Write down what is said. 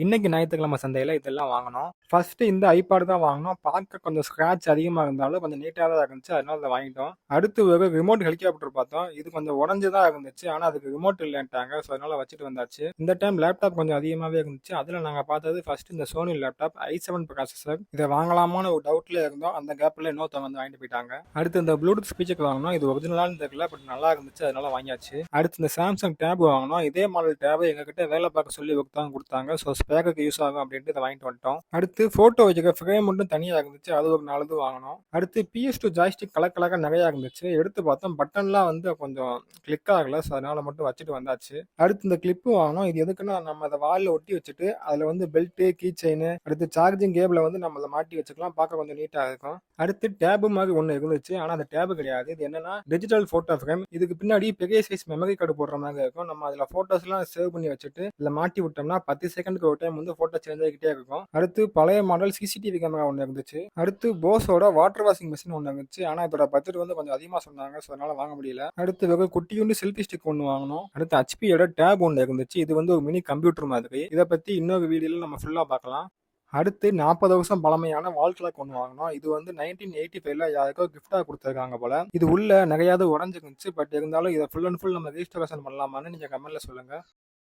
இன்னைக்கு ஞாயித்துக்கிழமை சந்தையில இதெல்லாம் வாங்குனோம். ஃபர்ஸ்ட் இந்த ஐபாட் தான் வாங்குனோம். பார்க்க கொஞ்சம் ஸ்க்ராட்ச் அதிகமா இருந்தாலும் கொஞ்சம் நீட்டா தான் இருந்துச்சு. அதனால அத வாங்கிட்டோம். அடுத்து ஒரு ரிமோட் ஹெலிகாப்டர் பார்த்தோம். இது கொஞ்சம் உடைஞ்சு தான் இருந்துச்சு. ஆனா அதுக்கு ரிமோட் இல்லன்ட்டாங்க. ஸோ அதனால வச்சுட்டு வந்தாச்சு. இந்த டைம் லேப்டாப் கொஞ்சம் அதிகமாவே இருந்துச்சு. அதுல நாங்க பார்த்தது ஃபர்ஸ்ட் இந்த சோனி லேப்டாப் i7 ப்ராசஸர். இத வாங்கலாமான்னு ஒரு டவுட்ல இருந்தோம். அந்த கேப்ல இன்னொருத்தவங்க வந்து வாங்கிட்டு போயிட்டாங்க. அடுத்து இந்த ப்ளூடூத் ஸ்பீக்கர் வாங்குனோம். இது ஒரிஜினலான்னு தெரியல. பட் நல்லா இருந்துச்சு. அதனால வாங்கியாச்சு. அடுத்து இந்த சாம்சங் டேப் வாங்கினோம். இதே மாடல் டேப் எங்ககிட்ட வேலை பார்க்க சொல்லி கொடுத்தாங்க. ஸோ ஸ்பேருக்கு யூஸ் ஆகும் அப்படின்ட்டு இதை வாங்கிட்டு வந்துட்டோம். அடுத்து போட்டோ வச்சுக்க ஃப்ரேம் மட்டும் தனியா இருந்துச்சு. அது ஒரு 4 இது வாங்கினோம். அடுத்து PS2 ஜாய்ஸ்டிக் கலர் கலராக நிறைய இருந்துச்சு. எடுத்து பார்த்தோம் பட்டன்லாம் வந்து கொஞ்சம் கிளிக் ஆகல. ஸோ அதனால மட்டும் வச்சுட்டு வந்தாச்சு. அடுத்து இந்த கிளிப்பு வாங்கினோம். இது எதுக்குன்னா நம்ம அதை வாலில் ஒட்டி வச்சுட்டு அதுல வந்து பெல்ட்டு கீ செயின் அடுத்து சார்ஜிங் கேபிள வந்து நம்ம அதை மாட்டி வச்சுக்கலாம். பார்க்க கொஞ்சம் நீட்டா இருக்கும். அடுத்து டேபு மாதிரி ஒன்று இருந்துச்சு. ஆனா அந்த டேபு கிடையாது. இது என்னன்னா டிஜிட்டல் போட்டோ ஃப்ரேம். இதுக்கு பின்னாடி பெரிய சைஸ் மெமரி கார்டு போடுற மாதிரி இருக்கும். நம்ம அதுல போட்டோஸ் எல்லாம் சேவ் பண்ணி வச்சுட்டு இதுல மாட்டி விட்டோம்னா 10 செகண்டுக்கு ஒரு டைம் வந்து போட்டோ சேஞ்ச் ஆகிக்கிட்டே இருக்கும். அடுத்து பழைய மாடல் சிசிடிவி கேமரா ஒன்று இருந்துச்சு. அடுத்து போஸோட வாட்டர் வாஷிங் மிஷின் ஒன்று இருந்துச்சு. ஆனா இதோட பட்ஜெட் வந்து கொஞ்சம் அதிகமா சொன்னாங்க. ஸோ அதனால வாங்க முடியல. அடுத்து வெறும் குட்டியுண்டு செல்ஃபி ஸ்டிக் ஒன்று வாங்கினோம். அடுத்து ஹெச்பியோட டேப் ஒன்று இருந்துச்சு. இது வந்து ஒரு மினி கம்ப்யூட்டர் மாதிரி. இதை பத்தி இன்னொரு வீடியோல நம்ம ஃபுல்லா பார்க்கலாம். அடுத்து 40 வருஷம் பழமையான வால் கிளாக் ஒன்று வாங்கினோம். இது வந்து 1985ல யாருக்கோ கிஃப்டா கொடுத்துருக்காங்க போல. இது உள்ள நிறையாவது உடஞ்சிருந்துச்சு. பட் இருந்தாலும் இதை ஃபுல் அண்ட் ஃபுல் நம்ம ரீஸ்டோரேஷன் பண்ணலாமான்னு நீங்க கமெண்ட்ல சொல்லுங்க.